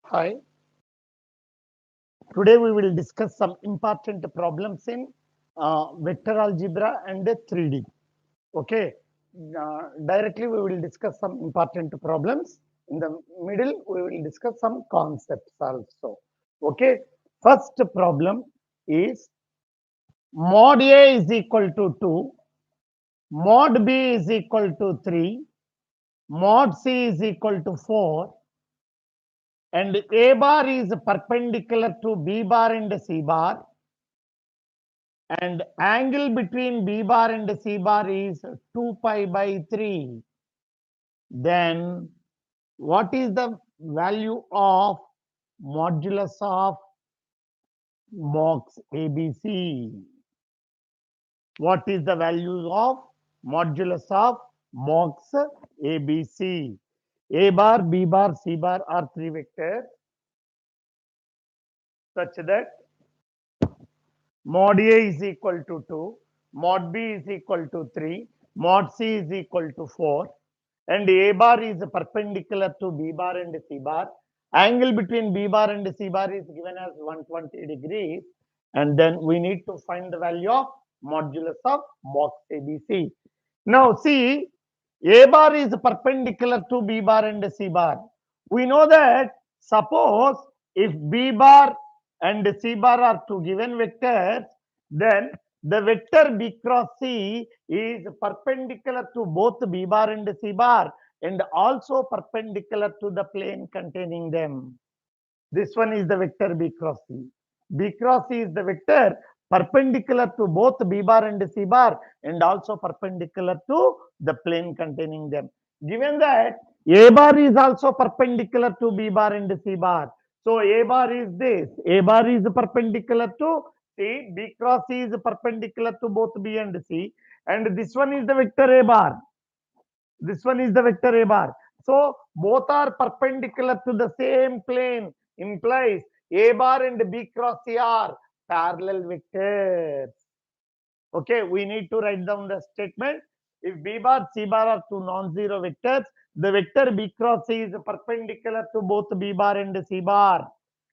Hi, today we will discuss some important problems in vector algebra and 3D. Okay, directly we will discuss some important problems. In the middle, we will discuss some concepts also. Okay, first problem is mod A is equal to 2, mod B is equal to 3, mod C is equal to 4, and A bar is perpendicular to B bar and C bar, and angle between B bar and C bar is 2 pi by 3. Then what is the value of modulus of mox ABC? What is the value of modulus of mox ABC? A bar, B bar, C bar are three vectors such that mod A is equal to 2, mod B is equal to 3, mod C is equal to 4, and A bar is perpendicular to B bar and C bar. Angle between B bar and C bar is given as 120 degrees, and then we need to find the value of modulus of box ABC. Now see, A bar is perpendicular to B bar and C bar. We know that suppose if B bar and C bar are two given vectors, then the vector B cross C is perpendicular to both B bar and C bar and also perpendicular to the plane containing them. This one is the vector B cross C. B cross C is the vector perpendicular to both B bar and C bar and also perpendicular to the plane containing them. Given that A bar is also perpendicular to B bar and C bar. So A bar is this. A bar is perpendicular to C. B cross C is perpendicular to both B and C. And this one is the vector A bar. This one is the vector A bar. So both are perpendicular to the same plane, implies A bar and B cross C are parallel vectors. Okay, we need to write down the statement. If B bar, C bar are two non-zero vectors, the vector B cross C is perpendicular to both B bar and C bar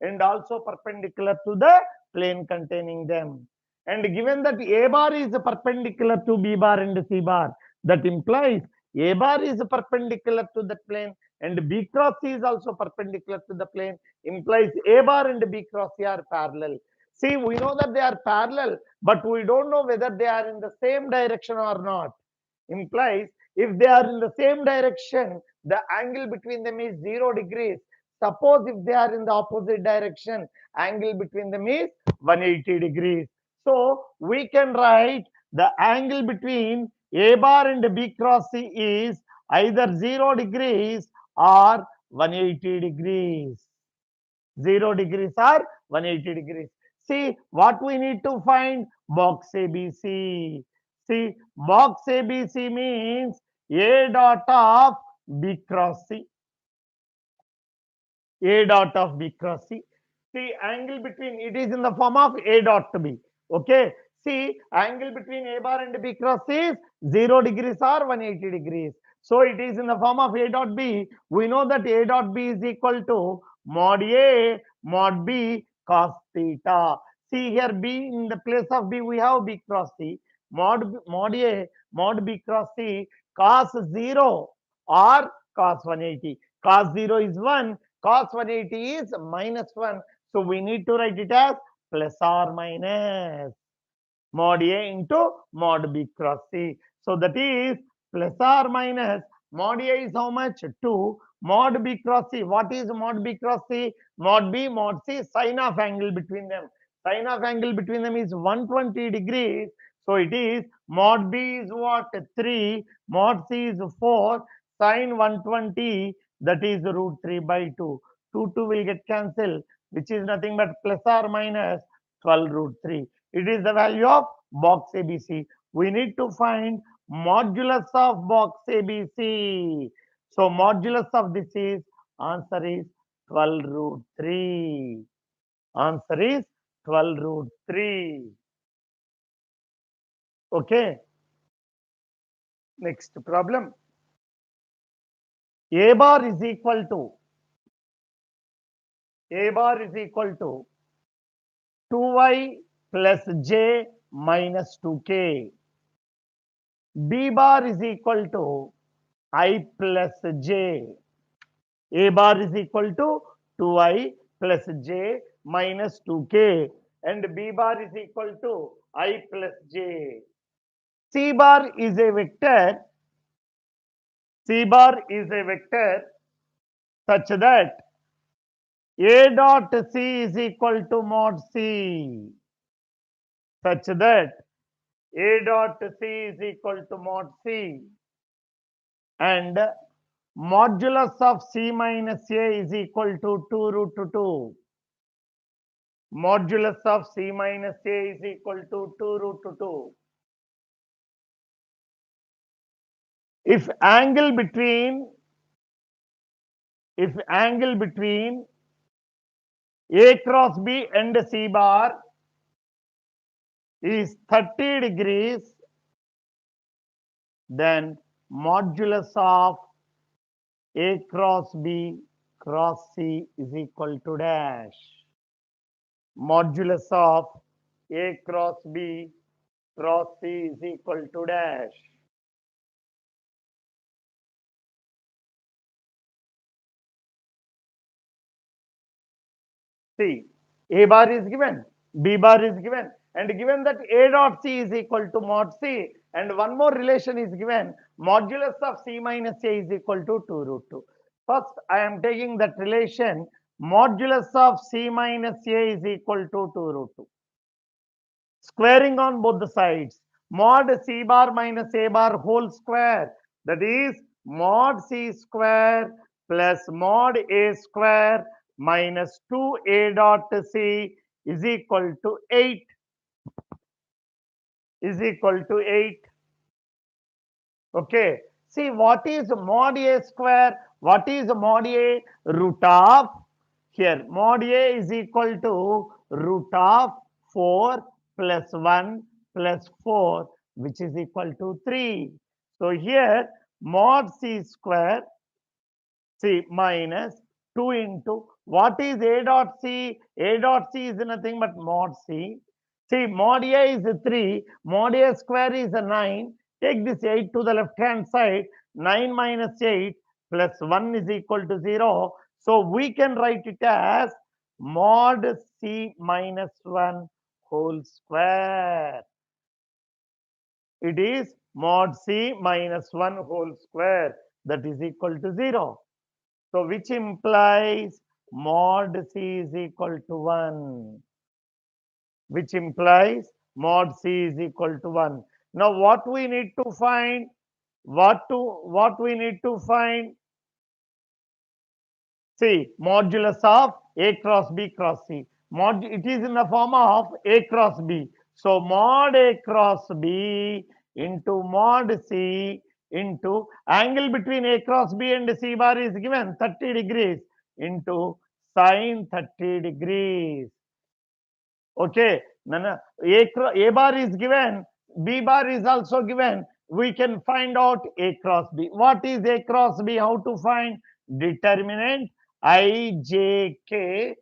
and also perpendicular to the plane containing them. And given that A bar is perpendicular to B bar and C bar, that implies A bar is perpendicular to the plane and B cross C is also perpendicular to the plane, implies A bar and B cross C are parallel. See, we know that they are parallel, but we don't know whether they are in the same direction or not. Implies if they are in the same direction, the angle between them is 0 degrees. Suppose if they are in the opposite direction, angle between them is 180 degrees. So we can write the angle between A bar and B cross C is either 0 degrees or 180 degrees. 0 degrees or 180 degrees. See, what we need to find? Box ABC. See, box ABC means A dot of B cross C. A dot of B cross C. See, angle between, it is in the form of A dot to B. Okay. See, angle between A bar and B cross C is 0 degrees or 180 degrees. So it is in the form of A dot B. We know that A dot B is equal to mod A mod B cos theta. See here B, in the place of B we have B cross C. Mod A mod B cross C cos 0 or cos 180. Cos 0 is 1, cos 180 is minus 1. So we need to write it as plus or minus mod A into mod B cross C. So that is plus or minus mod A is how much? 2. Mod B cross C. What is mod B cross C? Mod B, mod C, sine of angle between them. Sine of angle between them is 120 degrees. So it is mod B is what? 3. Mod C is 4. Sine 120, that is root 3 by 2. 2 will get cancelled, which is nothing but plus or minus 12 root 3. It is the value of box ABC. We need to find modulus of box ABC. So modulus of this is, answer is 12 root 3. Answer is 12 root 3. Okay. Next problem. A bar is equal to A bar is equal to 2y plus j minus 2k. B bar is equal to I plus j. A bar is equal to 2I plus j minus 2k, and B bar is equal to I plus j. C bar is a vector. C bar is a vector such that A dot C is equal to mod C, such that A dot C is equal to mod C, and modulus of C minus A is equal to 2 root 2. Modulus of C minus A is equal to 2 root 2. If angle between A cross B and C bar is 30 degrees, then modulus of A cross B cross C is equal to dash. Modulus of A cross B cross C is equal to dash. See, A bar is given, B bar is given, and given that A dot C is equal to mod C, and one more relation is given, modulus of C minus A is equal to 2 root 2. First, I am taking that relation, modulus of C minus A is equal to 2 root 2. Squaring on both the sides, mod C bar minus A bar whole square, that is mod C square plus mod A square minus 2A dot C is equal to 8, is equal to 8. Okay. See, what is mod A square? What is mod A? Root of, here, mod A is equal to root of 4 plus 1 plus 4, which is equal to 3. So here, mod C square, C minus 2 into, what is A dot C? A dot C is nothing but mod C. See, mod A is 3, mod A square is 9. Take this 8 to the left hand side. 9 minus 8 plus 1 is equal to 0. So we can write it as mod C minus 1 whole square. It is mod C minus 1 whole square, that is equal to 0. So which implies mod C is equal to 1, which implies mod C is equal to 1. Now what we need to find? What we need to find? See, modulus of A cross B cross C. It is in the form of A cross B. So mod A cross B into mod C into angle between A cross B and C bar is given 30 degrees into sine 30 degrees. Okay, A bar is given, B bar is also given. We can find out A cross B. What is A cross B? How to find? Determinant I, J, K,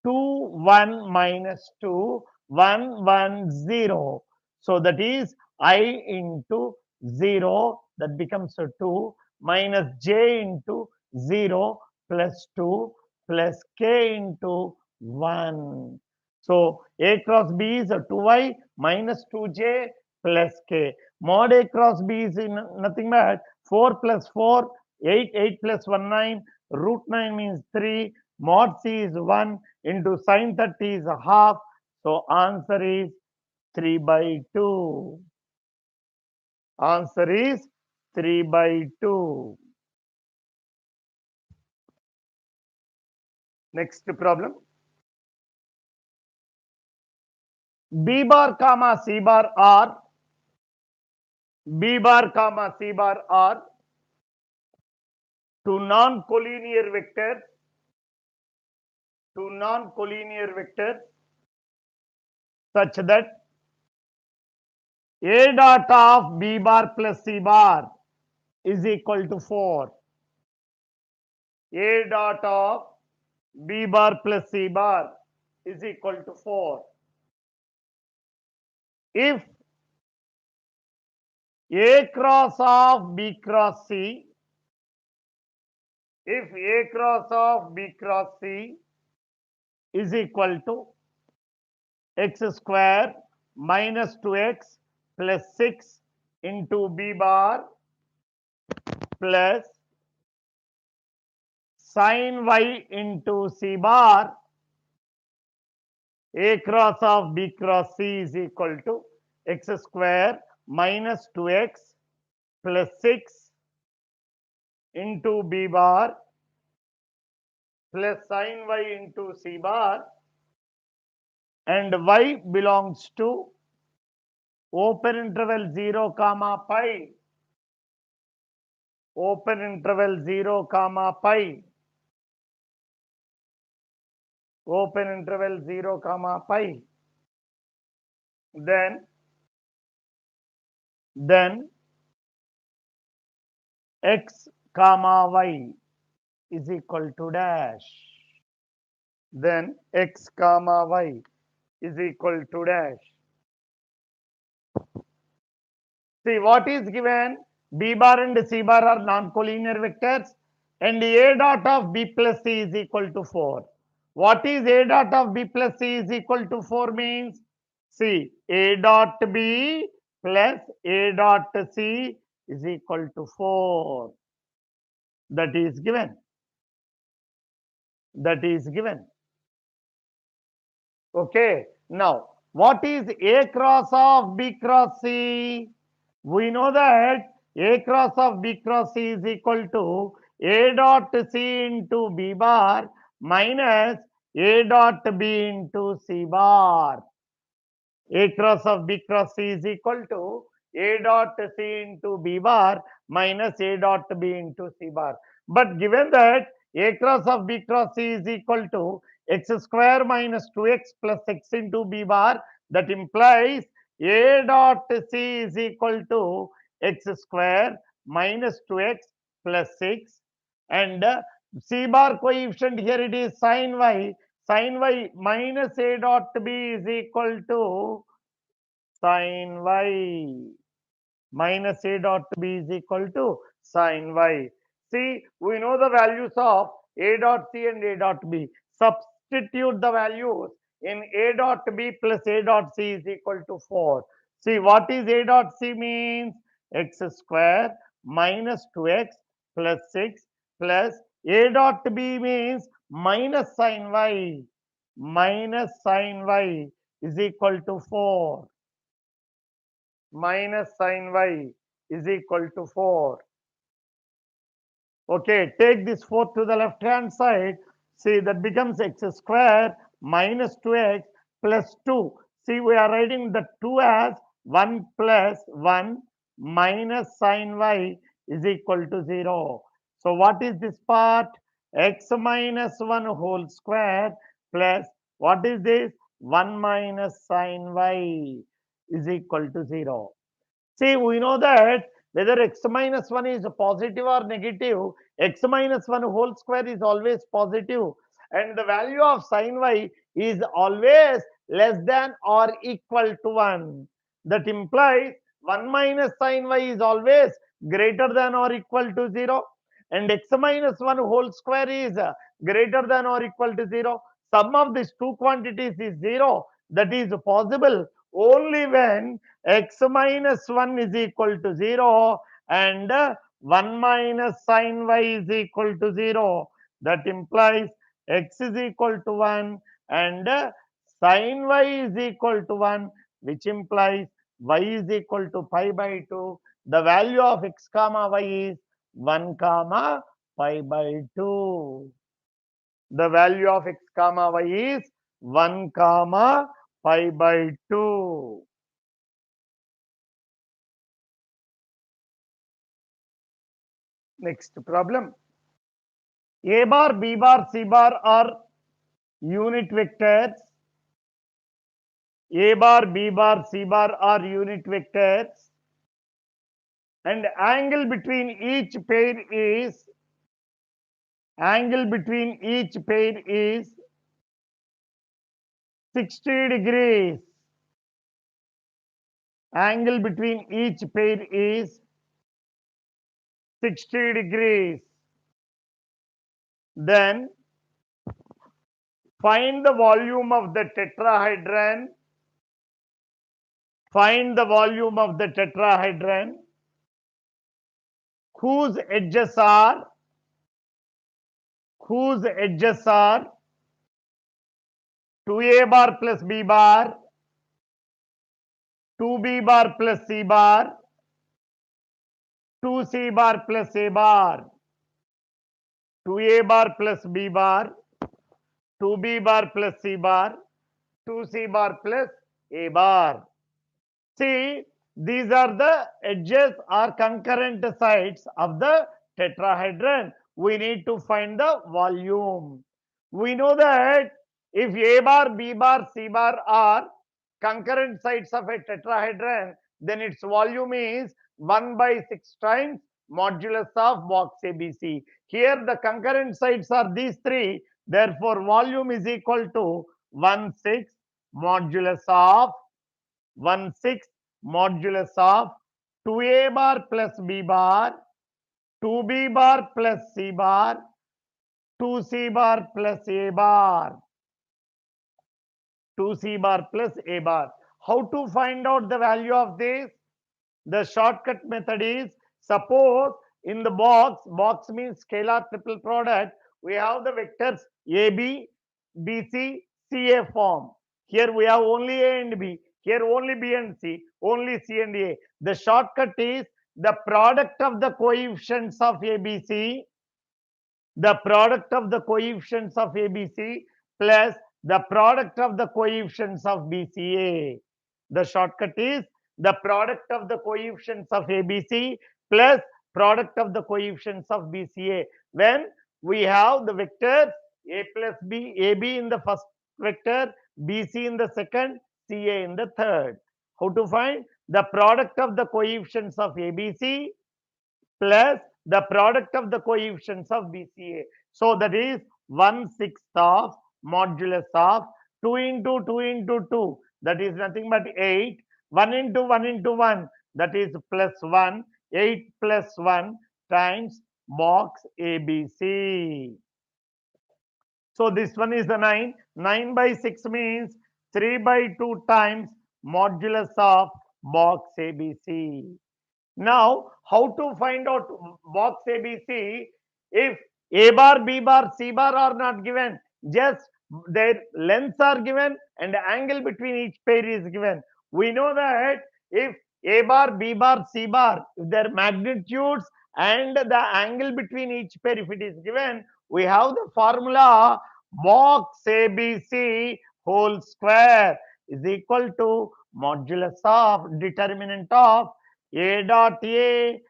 2, 1 minus 2, 1, 1, 0. So that is I into 0, that becomes a 2, minus J into 0 plus 2 plus K into 1. So A cross B is a 2y minus 2j plus k. Mod A cross B is nothing but 4 plus 4, 8, 8 plus 1, 9. Root 9 means 3. Mod C is 1 into sine 30 is a half. So answer is 3 by 2. Answer is 3 by 2. Next problem. B bar comma C bar are B bar comma C bar are two non-collinear vectors such that A dot of B bar plus C bar is equal to 4. A dot of B bar plus C bar is equal to 4. If A cross of B cross C, if A cross of B cross C is equal to x square minus 2x plus 6 into B bar plus sin y into C bar, A cross of B cross C is equal to x square minus 2x plus 6 into B bar plus sin y into C bar, and y belongs to open interval 0 comma pi, open interval 0 comma pi, open interval 0 comma pi. Then x comma y is equal to dash. Then x comma y is equal to dash. See what is given? B bar and C bar are non-collinear vectors, and A dot of B plus C is equal to 4. What is A dot of B plus C is equal to 4 means? See, A dot B plus A dot C is equal to 4. That is given. That is given. Okay. Now, what is A cross of B cross C? We know that A cross of B cross C is equal to A dot C into B bar minus A dot B into C bar. A cross of B cross C is equal to A dot C into B bar minus A dot B into C bar. But given that A cross of B cross C is equal to x square minus 2x plus x into B bar, that implies A dot C is equal to x square minus 2x plus 6, and C bar coefficient here it is sin y. Sin y minus A dot B is equal to sin y. Minus A dot B is equal to sin y. See, we know the values of A dot C and A dot B. Substitute the values in A dot B plus A dot C is equal to 4. See, what is A dot C means? X square minus 2x plus 6 plus A dot B means minus sin y. Minus sin y is equal to 4. Minus sin y is equal to 4. Okay, take this 4 to the left hand side. See, that becomes x square minus 2x plus 2. See, we are writing the 2 as 1 plus 1 minus sin y is equal to 0. So, what is this part? X minus 1 whole square plus what is this? 1 minus sin y is equal to 0. See, we know that whether x minus 1 is positive or negative, x minus 1 whole square is always positive, and the value of sin y is always less than or equal to 1. That implies 1 minus sin y is always greater than or equal to 0, and x minus 1 whole square is greater than or equal to 0. Sum of these two quantities is 0. That is possible only when x minus 1 is equal to 0 and 1 minus sin y is equal to 0. That implies x is equal to 1 and sin y is equal to 1, which implies y is equal to pi by 2. The value of x comma y is 1 comma pi by 2. The value of x comma y is 1 comma pi by 2. Next problem. A bar, B bar, C bar are unit vectors. A bar, B bar, C bar are unit vectors. And angle between each pair is Angle between each pair is 60 degrees. Angle between each pair is 60 degrees. Then find the volume of the tetrahedron. Find the volume of the tetrahedron whose edges are 2a bar plus b bar, 2b bar plus c bar, 2c bar plus a bar, 2a bar plus b bar, 2b bar plus c bar, 2c bar plus a bar. See, these are the edges or concurrent sides of the tetrahedron. We need to find the volume. We know that if A bar, B bar, C bar are concurrent sides of a tetrahedron, then its volume is 1 by 6 times modulus of box ABC. Here the concurrent sides are these three. Therefore, volume is equal to 1/6 modulus of 1/6 modulus of 2a bar plus b bar, 2b bar plus c bar, 2c bar plus a bar, 2c bar plus a bar. How to find out the value of this? The shortcut method is, suppose in the box means scalar triple product, we have the vectors AB, BC, CA form. Here we have only A and B. Here only B and C, only C and A. The shortcut is the product of the coefficients of ABC, the product of the coefficients of ABC plus the product of the coefficients of BCA. The shortcut is the product of the coefficients of ABC plus product of the coefficients of BCA. When we have the vectors A plus B, AB in the first vector, BC in the second, CA in the third. How to find? The product of the coefficients of ABC plus the product of the coefficients of BCA. So that is 1/6 of modulus of 2 into 2 into 2, that is nothing but 8. 1 into 1 into 1, that is plus 1. 8 plus 1 times box ABC. So this one is the 9. 9 by 6 means 3 by 2 times modulus of box ABC. Now, how to find out box ABC if A bar, B bar, C bar are not given? Just their lengths are given and the angle between each pair is given. We know that if A bar, B bar, C bar, if their magnitudes and the angle between each pair, if it is given, we have the formula box ABC whole square is equal to modulus of determinant of A dot A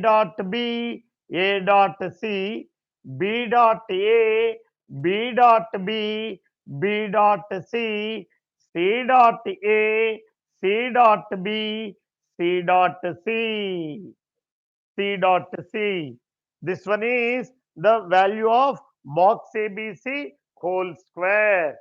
dot B, A dot C, B dot A, B dot B, B dot C, C dot A, C dot B, C dot C, C dot C. This one is the value of box ABC whole square.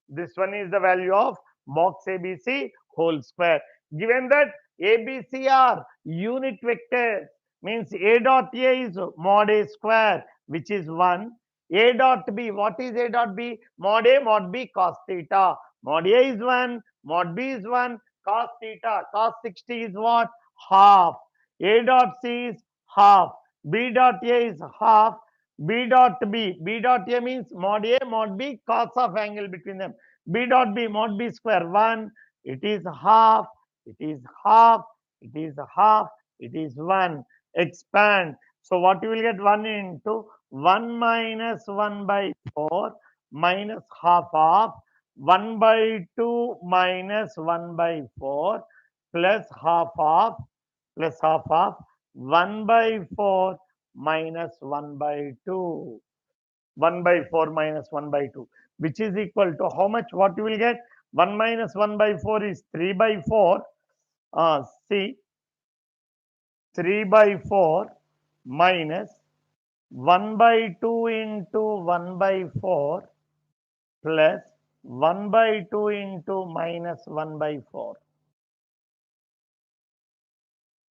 This one is the value of box ABC whole square. Given that ABC are unit vectors, means A dot A is mod A square, which is 1. A dot B, what is A dot B? Mod A, mod B, cos theta. Mod A is 1, mod B is 1, cos theta. Cos 60 is what? Half. A dot C is half. B dot A is half. B dot B. B dot A means mod A, mod B, cos of angle between them. B dot B, mod B square 1. It is half. It is half. It is half. It is 1. Expand. So what you will get? 1 into 1 minus 1 by 4 minus half of 1 by 2 minus 1 by 4 plus half of 1 by 4 minus 1 by 2. 1 by 4 minus 1 by 2, which is equal to how much? What you will get? 1 minus 1 by 4 is 3 by 4. See, 3 by 4 minus 1 by 2 into 1 by 4 plus 1 by 2 into minus 1 by 4.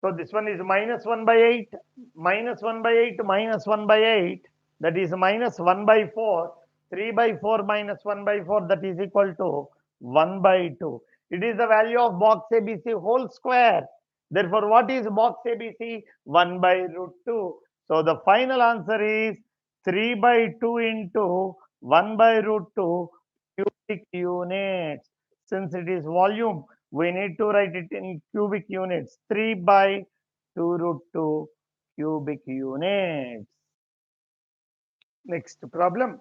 So this one is minus 1 by 8, minus 1 by 8, minus 1 by 8, that is minus 1 by 4, 3 by 4 minus 1 by 4, that is equal to 1 by 2. It is the value of box ABC whole square. Therefore, what is box ABC? 1 by root 2. So the final answer is 3 by 2 into 1 by root 2 cubic units. Since it is volume, we need to write it in cubic units. 3 by 2 root 2 cubic units. Next problem.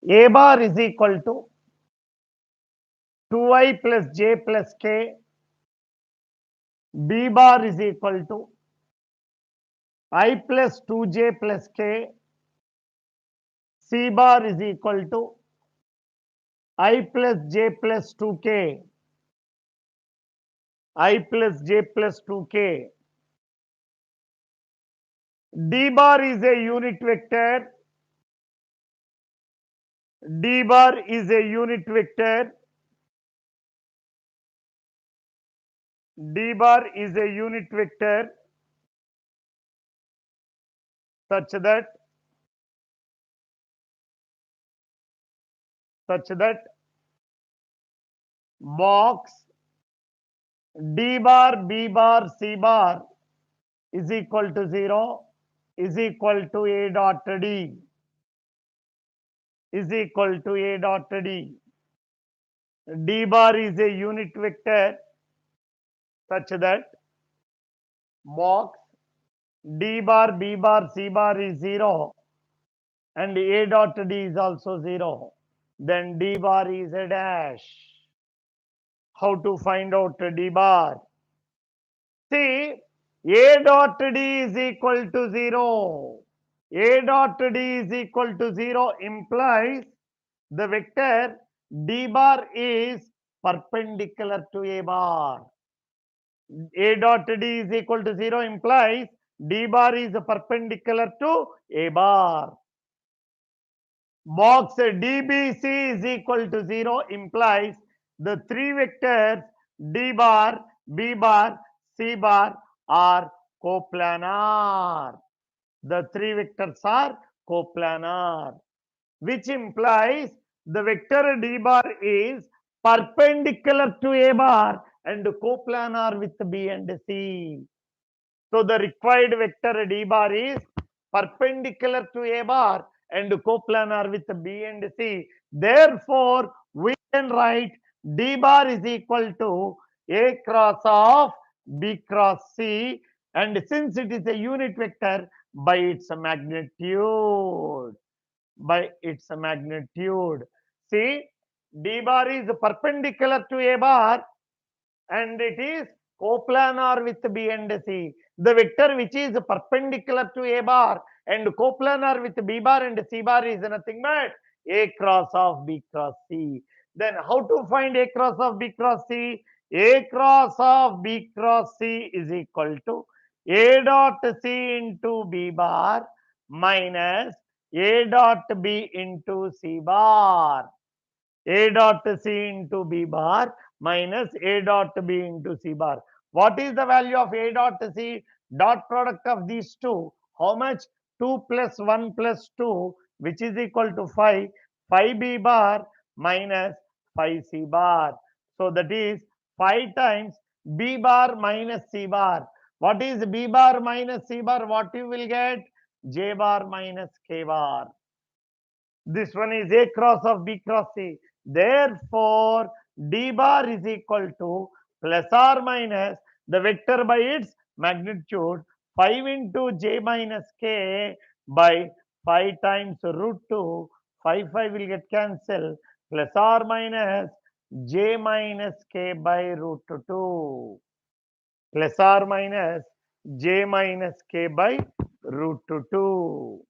A bar is equal to 2i plus j plus k. B bar is equal to I plus 2j plus k. C bar is equal to I plus j plus 2k. I plus j plus 2k. D bar is a unit vector. D bar is a unit vector. D bar is a unit vector such that box D bar, B bar, C bar is equal to 0 is equal to A dot D is equal to A dot D. D bar is a unit vector such that box D bar, B bar, C bar is 0 and A dot D is also 0. Then D bar is a dash. How to find out D bar? See, A dot D is equal to 0. A dot D is equal to 0 implies the vector D bar is perpendicular to A bar. A dot D is equal to 0 implies D bar is perpendicular to A bar. Box DBC is equal to 0 implies the three vectors D bar, B bar, C bar are coplanar. The three vectors are coplanar, which implies the vector D bar is perpendicular to A bar and coplanar with B and C. So the required vector D bar is perpendicular to A bar and coplanar with B and C. Therefore, we can write D bar is equal to A cross of B cross C, and since it is a unit vector, by its magnitude. By its magnitude. See, D bar is perpendicular to A bar and it is coplanar with B and C. The vector which is perpendicular to A bar and coplanar with B bar and C bar is nothing but A cross of B cross C. Then how to find A cross of B cross C? A cross of B cross C is equal to A dot C into B bar minus A dot B into C bar. A dot C into B bar minus A dot B into C bar. What is the value of A dot C? Dot product of these two. How much? 2 plus 1 plus 2, which is equal to 5. 5B bar minus 5C bar. So that is 5 times B bar minus C bar. What is B bar minus C bar? What you will get? J bar minus K bar. This one is A cross of B cross C. Therefore, D bar is equal to plus or minus the vector by its magnitude 5 into J minus K by 5 times root 2. 5 will get cancelled, plus or minus J minus K by root 2. Plus or minus J minus K by root 2.